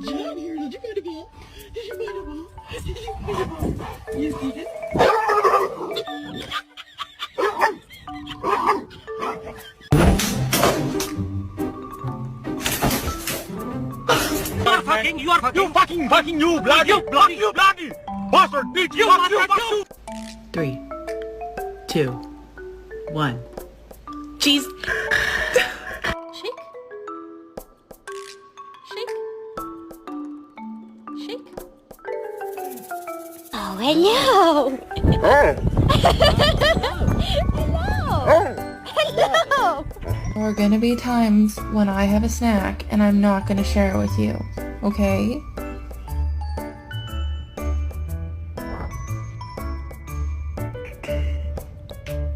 John here. Did you find a ball? Did you find a ball? Did you find a ball? Yes, you did. You fucking, you bloody bastard, bitch, you. 3, 2, 1. Cheese. Shake. Shake. Shake. Oh, hello. Hello. There are gonna be times when I have a snack and I'm not gonna share it with you, okay?